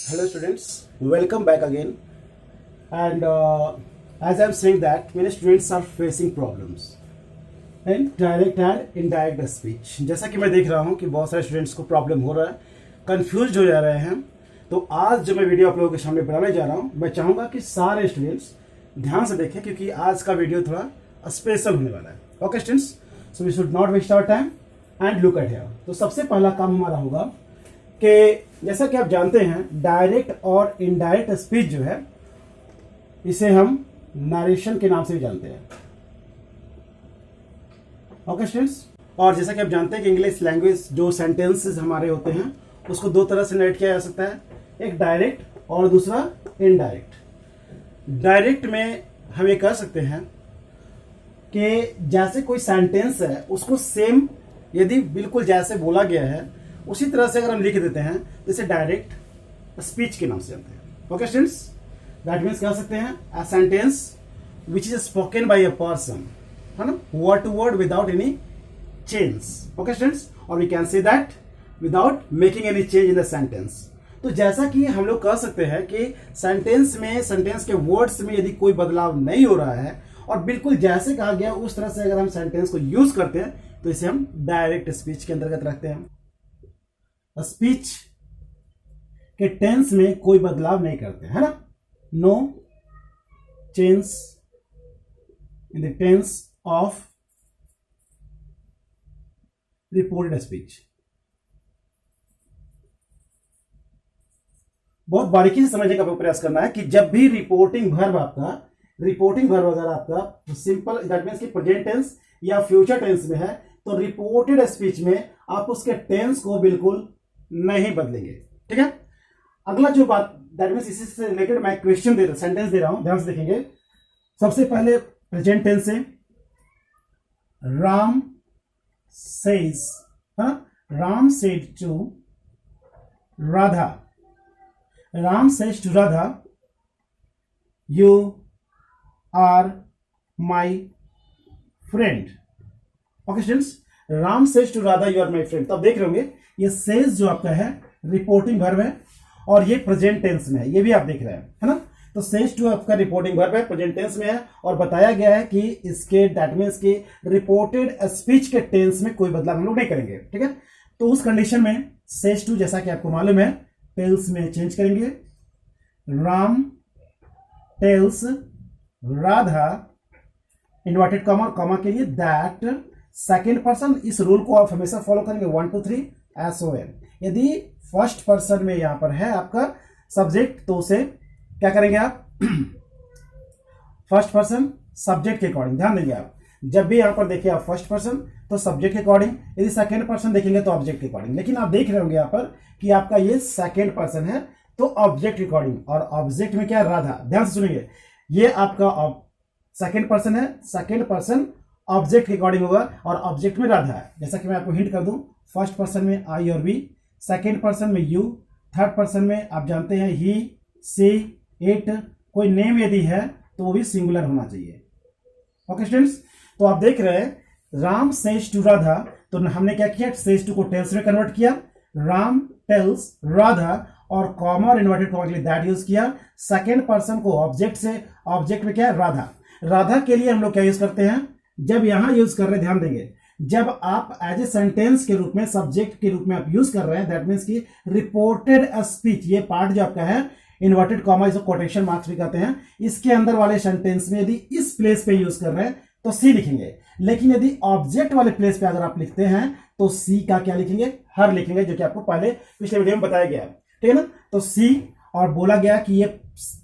Hello students, welcome back again. And as I'm saying that many students are facing problems in direct and indirect speech. जैसा कि मैं देख रहा हूँ कि बहुत सारे स्टूडेंट्स को प्रॉब्लम हो रहा है, कंफ्यूज हो जा रहे हैं। तो आज जो मैं वीडियो आप लोगों के सामने बनाने जा रहा हूँ, मैं चाहूँगा कि सारे स्टूडेंट्स ध्यान से देखें क्योंकि आज का वीडियो थोड़ा स्पेशल होने वाला है। Okay students, so we should not waste our time and look at here. तो सबसे पहला काम हमारा होगा कि जैसा कि आप जानते हैं डायरेक्ट और इनडायरेक्ट स्पीच जो है इसे हम नरेशन के नाम से भी जानते हैं। ओके स्टूडेंट्स, और जैसा कि आप जानते हैं कि इंग्लिश लैंग्वेज जो सेंटेंसेस हमारे होते हैं उसको दो तरह से नरेट किया जा सकता है, एक डायरेक्ट और दूसरा इनडायरेक्ट। डायरेक्ट में हम ये कह सकते हैं कि जैसे कोई सेंटेंस है उसको सेम यदि बिल्कुल जैसे बोला गया है उसी तरह से अगर हम लिख देते हैं तो इसे डायरेक्ट स्पीच के नाम से जानते हैं। ओके स्टूडेंट्स, दैट मीन्स कह सकते हैं a sentence which is spoken by a person, है ना, word to word without any change. Okay students, और we can say that without making any change in the sentence. तो जैसा कि हम लोग कह सकते हैं कि सेंटेंस में, सेंटेंस के वर्ड्स में यदि कोई बदलाव नहीं हो रहा है और बिल्कुल जैसे कहा गया उस तरह से अगर हम सेंटेंस को यूज करते हैं तो इसे हम डायरेक्ट स्पीच के अंतर्गत रखते हैं। स्पीच के टेंस में कोई बदलाव नहीं करते, है ना, no change in the tense of reported speech. बहुत बारीकी से समझने का प्रयास करना है कि जब भी रिपोर्टिंग वर्ब अगर आपका सिंपल दैट मीन्स कि प्रेजेंट टेंस या फ्यूचर टेंस में है तो रिपोर्टेड स्पीच में आप उसके टेंस को बिल्कुल नहीं बदलेंगे। ठीक है, अगला जो बात दैट मीन्स इसी से रिलेटेड मैं क्वेश्चन दे रहा, सेंटेंस दे रहा हूं, ध्यान से देखेंगे। सबसे पहले प्रेजेंट टेंस से Ram says, Ram said to Radha, Ram says to Radha you are my friend. Okay students, Ram says to Radha you are my friend. तो आप देख रहे होंगे ये सेज जो आपका है रिपोर्टिंग वर्ब है और ये प्रेजेंट टेंस में है, ये भी आप देख रहे हैं, है ना। तो सेज टू आपका रिपोर्टिंग वर्ब है, प्रेजेंट टेंस में है और बताया गया है कि इसके दैट मीन्स की रिपोर्टेड स्पीच के टेंस में कोई बदलाव हम लोग नहीं करेंगे। ठीक है, तो उस कंडीशन में सेज टू जैसा कि आपको मालूम है टेल्स में चेंज करेंगे, Ram tells Radha inverted comma, comma के लिए दैट सेकेंड पर्सन। इस रूल को आप हमेशा फॉलो करेंगे 1 2 3 SON। यदि फर्स्ट पर्सन में यहां पर है आपका सब्जेक्ट तो उसे क्या करेंगे आप फर्स्ट पर्सन सब्जेक्ट के अकॉर्डिंग। ध्यान देंगे आप जब भी यहां पर देखिए आप फर्स्ट पर्सन तो सब्जेक्ट के अकॉर्डिंग, यदि सेकेंड पर्सन देखेंगे तो ऑब्जेक्ट के अकॉर्डिंग। लेकिन आप देख रहे होंगे यहां पर कि आपका ये सेकेंड पर्सन है तो ऑब्जेक्ट के अकॉर्डिंग, और ऑब्जेक्ट में क्या है राधा। ध्यान से सुनिए, ये आपका सेकेंड पर्सन है, सेकेंड पर्सन ऑब्जेक्ट के अकॉर्डिंग होगा और ऑब्जेक्ट में राधा है। जैसा कि मैं आपको हिंट कर दूं, फर्स्ट पर्सन में आई और वी, सेकेंड पर्सन में यू, थर्ड पर्सन में आप जानते हैं ही, सी, इट। कोई नेम यदि है तो वो भी सिंगुलर होना चाहिए। ओके स्टूडेंट्स, तो आप देख रहे हैं राम सेज टू राधा, तो हमने क्या किया, सेज टू को टेल्स में कन्वर्ट किया, राम टेल्स राधा और कॉमा और इन्वर्टेड कॉमा के लिए दैट यूज किया। सेकेंड पर्सन को ऑब्जेक्ट से, ऑब्जेक्ट में क्या है राधा। राधा के लिए हम लोग क्या यूज करते हैं, जब यहां यूज कर रहे हैं, ध्यान देंगे, जब आप एज ए सेंटेंस के रूप में, सब्जेक्ट के रूप में आप यूज कर रहे हैं दैट मीन्स की रिपोर्टेड स्पीच, ये पार्ट जो आपका है इन्वर्टेड कॉमा इसको कोटेशन मार्क्स भी कहते हैं, इसके अंदर वाले सेंटेंस में यदि इस प्लेस पे यूज कर रहे हैं तो सी लिखेंगे। लेकिन यदि ऑब्जेक्ट वाले प्लेस पे अगर आप लिखते हैं तो सी का क्या लिखेंगे, हर लिखेंगे, जो कि आपको पहले पिछले वीडियो में बताया गया है। ठीक है ना, तो सी, और बोला गया कि ये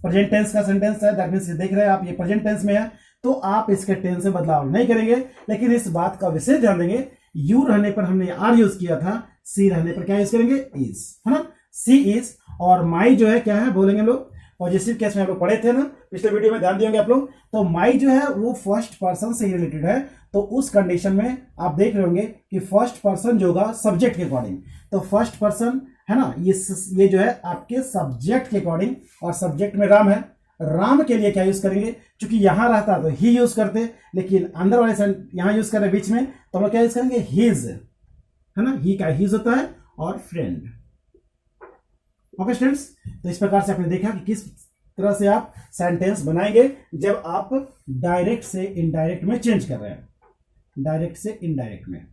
प्रेजेंट टेंस का सेंटेंस है, दैट मीन्स देख रहे हैं आप ये प्रेजेंट टेंस में है तो आप इसके टेंस में बदलाव नहीं करेंगे। लेकिन इस बात का विशेष ध्यान देंगे, यू रहने पर हमने आर यूज किया था, सी रहने पर क्या यूज करेंगे, इज, है ना। सी इज और माई जो है क्या है बोलेंगे लोग, पॉजिटिव केस में आप लोग पढ़े थे ना पिछले वीडियो में, ध्यान दिएंगे आप लोग। तो माई जो है वो फर्स्ट पर्सन से रिलेटेड है, तो उस कंडीशन में आप देख रहे होंगे कि फर्स्ट पर्सन जो होगा सब्जेक्ट के अकॉर्डिंग, तो फर्स्ट पर्सन है ना, ये जो है आपके सब्जेक्ट के अकॉर्डिंग, और सब्जेक्ट में राम है, राम के लिए क्या यूज करेंगे, क्योंकि यहां रहता तो ही यूज करते, लेकिन अंदर वाले यहां यूज कर रहे बीच में, तो हम क्या यूज करेंगे हिज, है ना, ही का हिज होता है और फ्रेंड। ओके स्टूडेंट्स, तो इस प्रकार से आपने देखा कि किस तरह से आप सेंटेंस बनाएंगे जब आप डायरेक्ट से इनडायरेक्ट में चेंज कर रहे हैं, डायरेक्ट से इनडायरेक्ट में।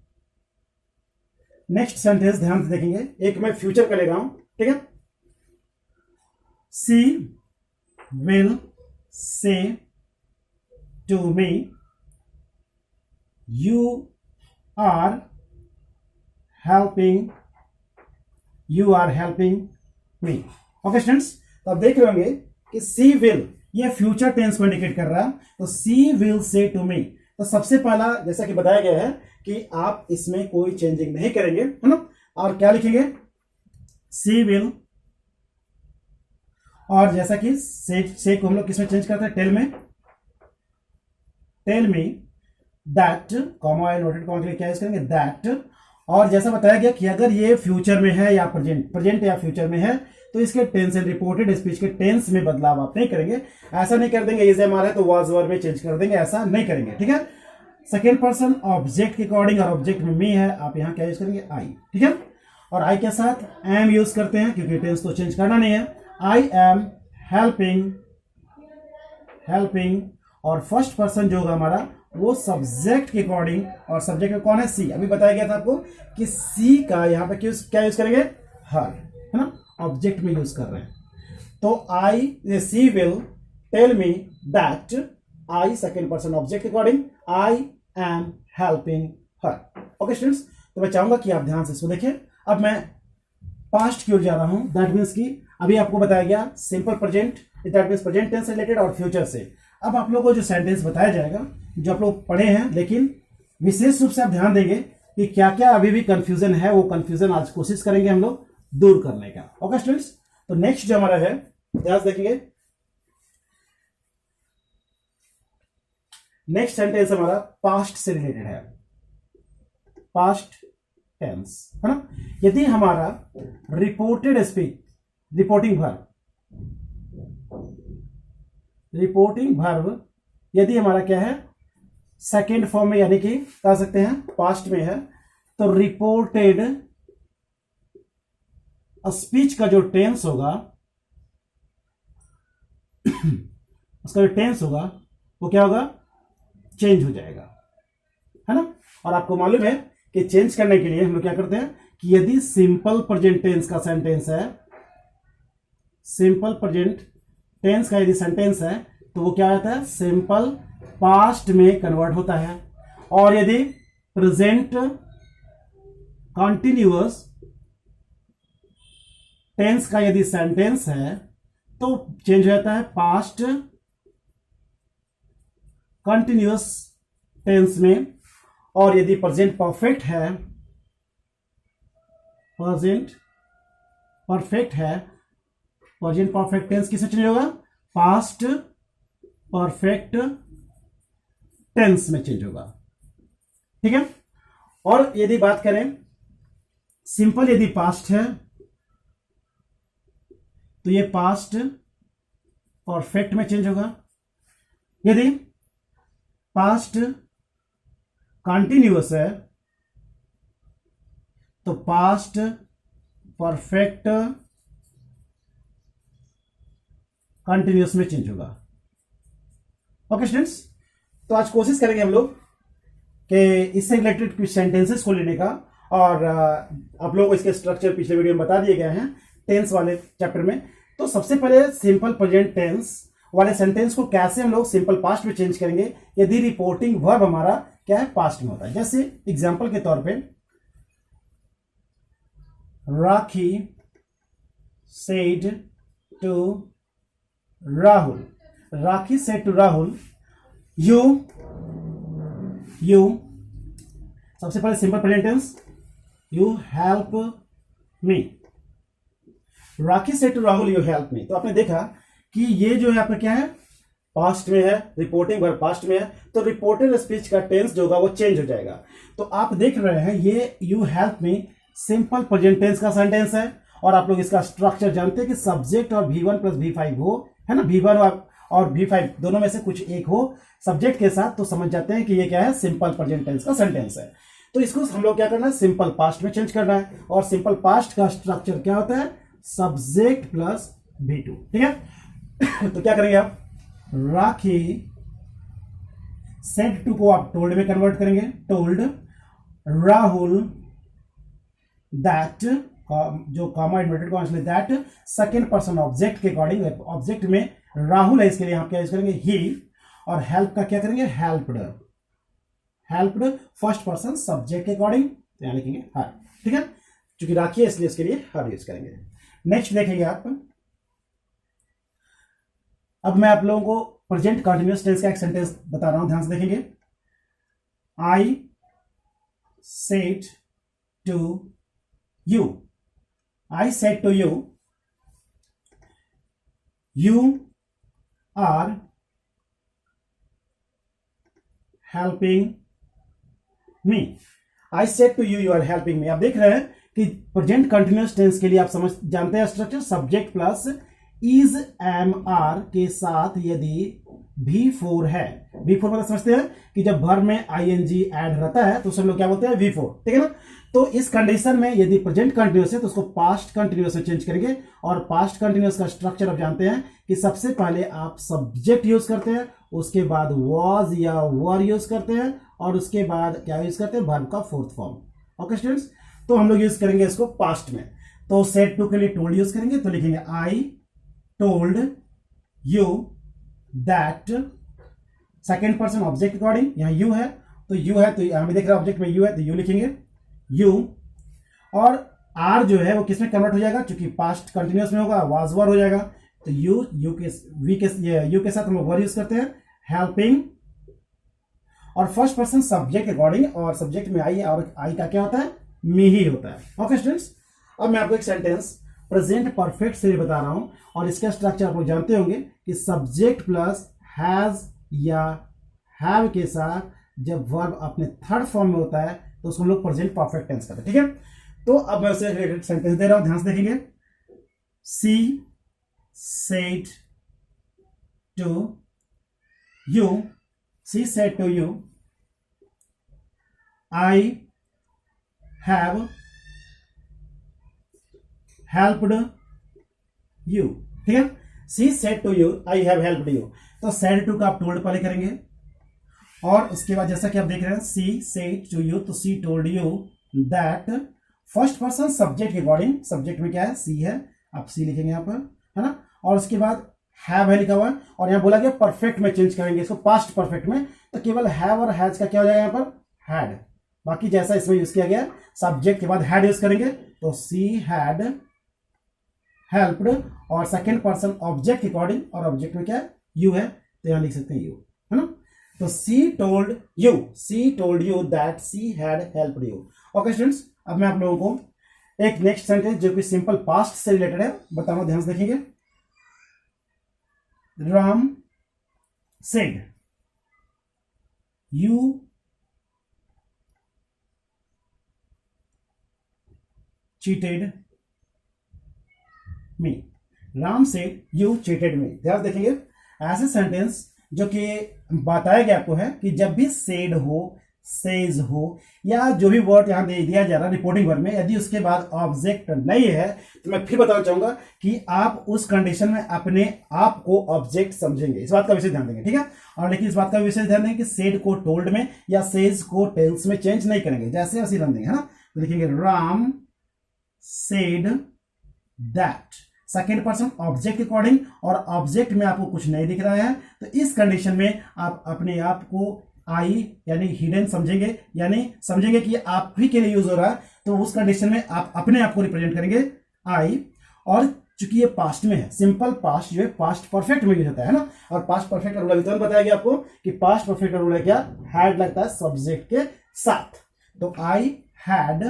नेक्स्ट सेंटेंस ध्यान से देखेंगे, एक मैं फ्यूचर का ले रहा हूं, ठीक है। She will say to me you are helping me. Okay students, तो आप देख रहे होंगे कि सी विल ये फ्यूचर टेंस को इंडिकेट कर रहा है, तो सी विल से टू मी, तो सबसे पहला जैसा कि बताया गया है कि आप इसमें कोई चेंजिंग नहीं करेंगे, है ना। और क्या लिखेंगे, सी विल, और जैसा कि से को हम लोग किसमें चेंज करते हैं, tell me that, comma noted comma के लिए क्या यूज करेंगे, दैट। और जैसा बताया गया कि अगर ये फ्यूचर में है या प्रेजेंट या फ्यूचर में है तो इसके टेंस एंड रिपोर्टेड स्पीच के टेंस में बदलाव आप नहीं करेंगे। ऐसा नहीं कर देंगे इज एम आर है तो वाज वर में चेंज कर देंगे, ऐसा नहीं करेंगे, ठीक है। सेकेंड पर्सन ऑब्जेक्ट के अकॉर्डिंग, और ऑब्जेक्ट में मी है, आप यहां क्या यूज करेंगे, आई, ठीक है। और आई के साथ एम यूज करते हैं क्योंकि टेंस तो चेंज करना नहीं है। आई एम हेल्पिंग, और फर्स्ट पर्सन जो होगा हमारा वो सब्जेक्ट के अकॉर्डिंग, और सब्जेक्ट में कौन है, सी। अभी बताया गया था आपको कि सी का यहां पे क्या यूज करेंगे, हर, है ना, ऑब्जेक्ट में यूज कर रहे हैं। तो she will tell me that, I second person object के according, I am helping her. Okay students, तो मैं चाहूंगा कि आप ध्यान से इसको देखें। अब मैं पास्ट की ओर जा रहा हूं, दैट मीन्स की अभी आपको बताया गया simple present, that means present tense related और फ्यूचर से। अब आप लोगों को जो सेंटेंस बताया जाएगा जो आप लोग पढ़े हैं, लेकिन विशेष रूप से आप ध्यान देंगे कि क्या क्या अभी भी कंफ्यूजन है, वो कंफ्यूजन आज कोशिश करेंगे हम लोग दूर करने का। ओके स्टूडेंट्स, तो नेक्स्ट जो हमारा है ध्यान देखेंगे, नेक्स्ट सेंटेंस हमारा पास्ट से रिलेटेड है, पास्ट टेंस, है ना। यदि हमारा रिपोर्टेड स्पीच, रिपोर्टिंग वर्ब यदि हमारा क्या है, सेकेंड फॉर्म में, यानी कि कह सकते हैं पास्ट में है, तो रिपोर्टेड स्पीच का जो टेंस होगा उसका जो टेंस होगा वो क्या होगा, चेंज हो जाएगा, है ना। और आपको मालूम है कि चेंज करने के लिए हम लोग क्या करते हैं कि यदि सिंपल प्रेजेंट टेंस का सेंटेंस है, सिंपल प्रेजेंट टेंस का यदि सेंटेंस है तो वो क्या होता है, सिंपल पास्ट में कन्वर्ट होता है। और यदि प्रेजेंट कॉन्टिन्यूअस टेंस का यदि सेंटेंस है तो चेंज हो जाता है पास्ट कंटिन्यूअस टेंस में। और यदि प्रेजेंट परफेक्ट है, प्रेजेंट परफेक्ट टेंस किससे चेंज होगा, पास्ट परफेक्ट टेंस में चेंज होगा, ठीक है। और यदि बात करें सिंपल, यदि पास्ट है तो ये पास्ट परफेक्ट में चेंज होगा। यदि पास्ट कंटिन्यूअस है तो पास्ट परफेक्ट कंटिन्यूअस में चेंज होगा। ओके स्टूडेंट्स, तो आज कोशिश करेंगे हम लोग कि इससे रिलेटेड कुछ सेंटेंसेस को लेने का, और आप लोग इसके स्ट्रक्चर पिछले वीडियो में बता दिए गए हैं टेंस वाले चैप्टर में। तो सबसे पहले सिंपल प्रेजेंट टेंस वाले सेंटेंस को कैसे हम लोग सिंपल पास्ट में चेंज करेंगे यदि रिपोर्टिंग वर्ब हमारा क्या है, पास्ट में होता है। जैसे एग्जांपल के तौर पे, Rakhi said to Rahul, Rakhi said to Rahul you, सबसे पहले simple present tense, you help me. Rakhi said to Rahul you help me, तो आपने देखा कि ये जो है आपका क्या है, पास्ट में है, रिपोर्टिंग वर्ब पास्ट में है, तो रिपोर्टेड स्पीच का टेंस जो होगा वो चेंज हो जाएगा। तो आप देख रहे हैं ये you help me simple present tense का सेंटेंस है, और आप लोग इसका स्ट्रक्चर जानते हैं कि सब्जेक्ट और V1 प्लस V5 हो, है ना, V1 और V5 दोनों में से कुछ एक हो सब्जेक्ट के साथ, तो समझ जाते हैं कि ये क्या है, सिंपल प्रेजेंट टेंस का सेंटेंस है। तो इसको हम लोग क्या करना है, सिंपल पास्ट में चेंज करना है। और सिंपल पास्ट का स्ट्रक्चर क्या होता है, सब्जेक्ट प्लस V2, ठीक है। तो क्या करेंगे आप, राखी सेड टू को आप टोल्ड में कन्वर्ट करेंगे, टोल्ड राहुल दैट, जो कॉमा इन्वर्टेड कॉमा इसलिए दैट सेकेंड पर्सन ऑब्जेक्ट के अकॉर्डिंग, ऑब्जेक्ट में राहुल है, इसके लिए आप क्या यूज करेंगे ही, और हेल्प का क्या करेंगे helped, helped first person subject के अकॉर्डिंग, तो यहां लिखेंगे हर, ठीक है, क्योंकि राखी है इसलिए इसके लिए हर यूज करेंगे। नेक्स्ट देखेंगे आप, अब मैं आप लोगों को प्रेजेंट कंटिन्यूअस टेंस का एक सेंटेंस बता रहा हूं, ध्यान से देखेंगे। I said to you, I said to you, you are helping me, I said to you, you are helping me. आप देख रहे हैं कि प्रेजेंट कंटिन्यूअस टेंस के लिए आप समझ जानते हैं structure, subject plus is am are के साथ यदि V4 है, V4 मतलब समझते हैं कि जब वर्ब में आईएनजी ऐड रहता है तो सब लोग क्या बोलते हैं V4, ठीक है ना। तो इस कंडीशन में यदि प्रेजेंट कंटिन्यूअस है तो उसको पास्ट कंटिन्यूअस में चेंज करेंगे, और पास्ट कंटिन्यूअस का स्ट्रक्चर आप जानते हैं कि सबसे पहले आप सब्जेक्ट यूज करते हैं, उसके बाद वॉज या वर यूज करते हैं, और उसके बाद क्या यूज करते हैं वर्ब का फोर्थ फॉर्म। ओके स्टूडेंट्स, तो हम लोग यूज करेंगे इसको पास्ट में। तो सेड टू के लिए टोल्ड यूज करेंगे, तो लिखेंगे I told you that, second person object according, यहां यू है तो यू है, तो यहां भी देख रहे हैं ऑब्जेक्ट में यू है तो यू लिखेंगे यू, और आर जो है वो किसमें कन्वर्ट हो जाएगा, क्योंकि पास्ट कंटिन्यूअस में होगा, वाज वर हो जाएगा, तो यू के वी के यू के साथ हम लोग वर यूज करते हैं, हेल्पिंग, और फर्स्ट पर्सन सब्जेक्ट अकॉर्डिंग, और सब्जेक्ट में आई, और आई का क्या होता है मी ही होता है। ओके स्टूडेंट्स, अब मैं आपको एक सेंटेंस प्रेजेंट परफेक्ट से बता रहा हूं, और इसका स्ट्रक्चर आप लोग जानते होंगे कि सब्जेक्ट प्लस हैज या हैव के साथ जब वर्ब अपने थर्ड फॉर्म में होता है तो उसको हम लोग प्रेजेंट परफेक्ट टेंस करते हैं, ठीक है। तो अब मैं उसे रिलेटेड सेंटेंस दे रहा हूं, ध्यान से देखेंगे। She said to you, she said to you, I have helped you, ठीक है। She said to you, I have helped you, तो सेड टू का आप टोल्ड पहले करेंगे, और उसके बाद जैसा कि आप देख रहे हैं सी सेड टू यू, तो सी told you that, first person subject के अकॉर्डिंग, सब्जेक्ट में क्या है सी है, आप सी लिखेंगे यहां पर, है ना, और उसके बाद हैव है लिखा हुआ है, और यहां बोला गया परफेक्ट में चेंज करेंगे इसको पास्ट परफेक्ट में, तो केवल हैव और हैज का क्या हो जाएगा यहां पर हैड, बाकी जैसा इसमें यूज किया गया सब्जेक्ट के बाद हैड यूज करेंगे, तो सी हैड हेल्प्ड, और सेकेंड पर्सन ऑब्जेक्ट के अकॉर्डिंग, और ऑब्जेक्ट में क्या है यू है, तो यहां लिख सकते हैं यू, है ना। तो सी told you that she had helped you. Okay students, अब मैं आप लोगों को एक नेक्स्ट सेंटेंस जो कि सिंपल पास्ट से रिलेटेड है बताना, ध्यान से देखेंगे। Ram said you cheated me, Ram said you cheated मी। ध्यान देखेंगे, ऐसे सेंटेंस जो कि बताया गया आपको है कि जब भी सेड हो, सेज हो, या जो भी वर्ड यहां दे दिया जा रहा है रिपोर्टिंग वर्ड में, यदि उसके बाद ऑब्जेक्ट नहीं है, तो मैं फिर बताना चाहूंगा कि आप उस कंडीशन में अपने आप को ऑब्जेक्ट समझेंगे, इस बात का विशेष ध्यान देंगे, ठीक है। और लेकिन इस बात का विशेष ध्यान देंगे कि सेड को टोल्ड में या सेज को टेल्स में चेंज नहीं करेंगे, जैसे वैसे रन देंगे, है ना। तो लिखेंगे Ram said that, second person object according, और ऑब्जेक्ट में आपको कुछ नहीं दिख रहा है, तो इस कंडीशन में आप अपने आप को आई यानी हिडन समझेंगे, यानी समझेंगे कि आप ही के लिए यूज हो रहा है, तो उस कंडीशन में आप अपने आप को रिप्रेजेंट करेंगे आई, और चूंकि ये पास्ट में है, सिंपल पास्ट जो है पास्ट परफेक्ट में यूज होता है ना, और पास्ट परफेक्ट का रूल तुरंत बताया गया आपको कि पास्ट परफेक्ट का रूल है क्या, हैड लगता है सब्जेक्ट के साथ, तो आई हैड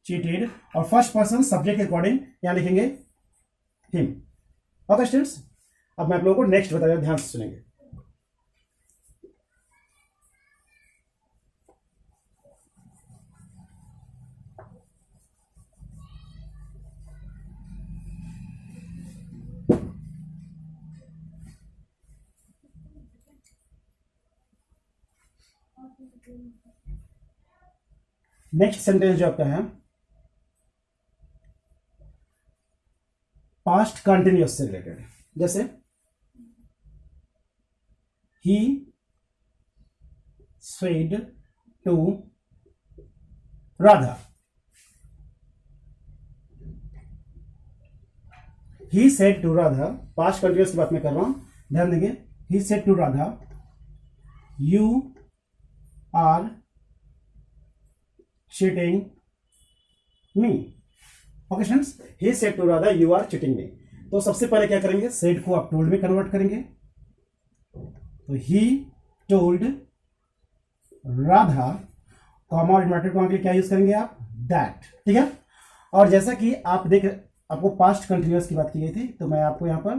चीटेड, और फर्स्ट पर्सन सब्जेक्ट के अकॉर्डिंग यहां लिखेंगे हिम। ओके स्टूडेंट्स, अब मैं आप लोगों को नेक्स्ट बताऊंगा, ध्यान से सुनेंगे। नेक्स्ट सेंटेंस जो आपका है, पास्ट कंटिन्यूअस से रिलेटेड, जैसे he said to Radha, he said to Radha, past continuous की बात मैं कर रहा हूं, ध्यान देंगे। he said to Radha, you are cheating me। Okay students, he said to Radha, you are cheating me। तो सबसे पहले क्या करेंगे, said को आप told में कन्वर्ट करेंगे, तो he told राधा, कॉमा और इन्वर्टेड कॉमा के लिए क्या यूज करेंगे आप, दैट, ठीक है। और जैसा कि आप देख, आपको पास्ट कंटिन्यूअस की बात की गई थी, तो मैं आपको यहां पर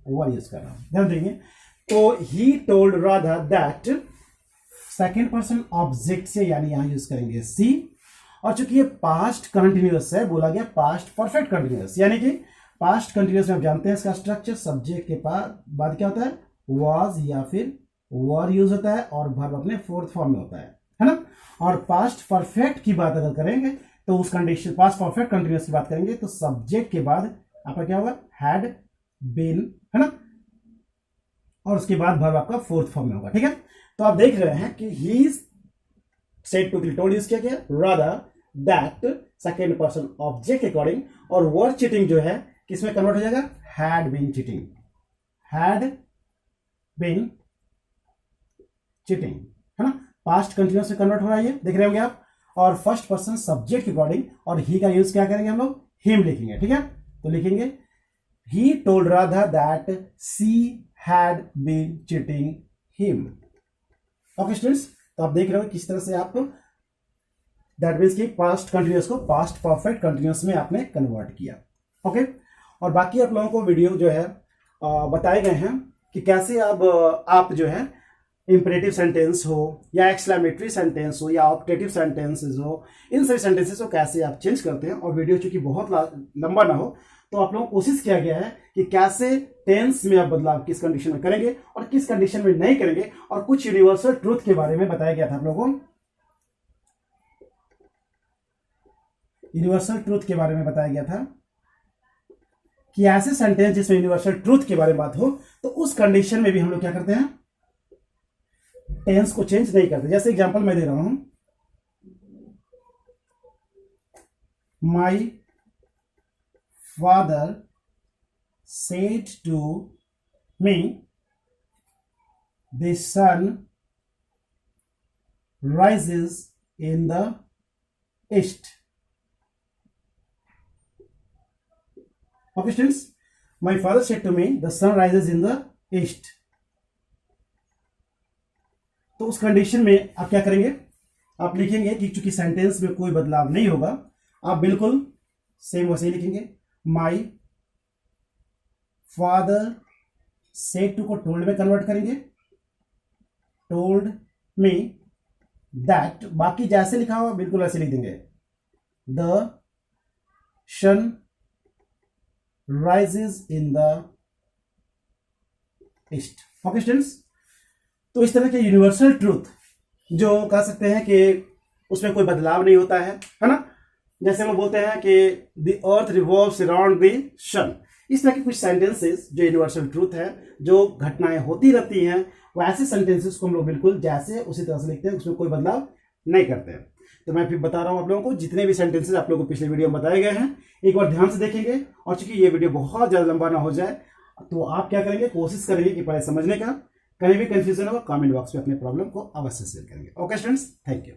वर यूज कर रहा हूं, ध्यान देंगे। तो ही told Radha that, second person object से यानी यहां यूज करेंगे सी। और चूंकि ये पास्ट कंटिन्यूअस है, बोला गया पास्ट परफेक्ट कंटिन्यूअस, यानी कि पास्ट कंटिन्यूअस में आप जानते हैं इसका स्ट्रक्चर, सब्जेक्ट के बाद क्या होता है, वाज या फिर वर यूज होता है, और वर्ब अपने फोर्थ फॉर्म में होता है ना। और पास्ट परफेक्ट की बात अगर करेंगे तो उस कंडीशन, पास्ट परफेक्ट कंटिन्यूअस की बात करेंगे तो सब्जेक्ट के बाद आपका क्या होगा, हैड बीन, है ना, और उसके बाद वर्ब आपका फोर्थ फॉर्म में होगा, ठीक है। तो आप देख रहे हैं कि he said to told use किया गया, rather that second person object के अकॉर्डिंग, और वर चीटिंग जो है किसमें कन्वर्ट हो जाएगा, had been cheating, had been cheating, है ना। पास्ट कंटिन्यूअस में कन्वर्ट हो रहा है, ये देख रहे होंगे आप। और फर्स्ट पर्सन सब्जेक्ट के अकॉर्डिंग, और ही का यूज क्या करेंगे हम लोग, हिम लिखेंगे, ठीक है। तो लिखेंगे he told Radha that she had been cheating him. Okay students, तो आप देख रहे हो किस तरह से आप दैट मीन्स कि पास्ट कंटिन्यूअस को पास्ट परफेक्ट कंटिन्यूअस में आपने कन्वर्ट किया। ओके, और बाकी आप लोगों को वीडियो जो है बताए गए हैं कि कैसे अब आप जो है इंपरेटिव सेंटेंस हो या एक्सक्लेमेटरी सेंटेंस हो या ऑप्टेटिव सेंटेंसेस हो, इन सभी सेंटेंसेस को कैसे आप चेंज करते हैं। और वीडियो चूंकि बहुत लंबा ना हो, तो आप लोगों को कोशिश किया गया है कि कैसे टेंस में आप बदलाव किस कंडीशन में करेंगे और किस कंडीशन में नहीं करेंगे, और कुछ यूनिवर्सल ट्रूथ के बारे में बताया गया था आप लोगों को। यूनिवर्सल ट्रूथ के बारे में बताया गया था कि ऐसे सेंटेंस जिसमें यूनिवर्सल ट्रूथ के बारे में बात हो, तो उस कंडीशन में भी हम लोग क्या करते हैं, टेंस को चेंज नहीं करते। जैसे एग्जांपल मैं दे रहा हूं, my father said to me the sun rises in the east. Okay students, my father said to me the sun rises in the east. तो उस कंडीशन में आप क्या करेंगे, आप लिखेंगे कि चूंकि सेंटेंस में कोई बदलाव नहीं होगा, आप बिल्कुल सेम वैसे ही लिखेंगे। माई फादर सेड टू को टोल्ड में कन्वर्ट करेंगे, टोल्ड मी दैट, बाकी जैसे लिखा हुआ बिल्कुल ऐसे लिख देंगे, the sun rises in the east. Okay students, तो इस तरह के यूनिवर्सल ट्रूथ जो कह सकते हैं कि उसमें कोई बदलाव नहीं होता है ना। जैसे हम बोलते हैं कि the earth revolves around the sun, इस तरह के कुछ सेंटेंसेस जो यूनिवर्सल ट्रूथ है, जो घटनाएं होती रहती हैं, वो ऐसे सेंटेंसेस को हम लोग बिल्कुल जैसे उसी तरह से लिखते हैं, उसमें कोई बदलाव नहीं करते हैं। तो मैं फिर बता रहा हूं आप लोगों को, जितने भी सेंटेंसेस आप लोगों को पिछले वीडियो में बताए गए हैं, एक बार ध्यान से देखेंगे। और चूंकि ये वीडियो बहुत ज्यादा लंबा ना हो जाए, तो आप क्या करेंगे, कोशिश करेंगे कि पहले समझने का, कहीं भी कंफ्यूजन होगा कमेंट बॉक्स में अपने प्रॉब्लम को अवश्य शेयर करेंगे। Okay students, thank you.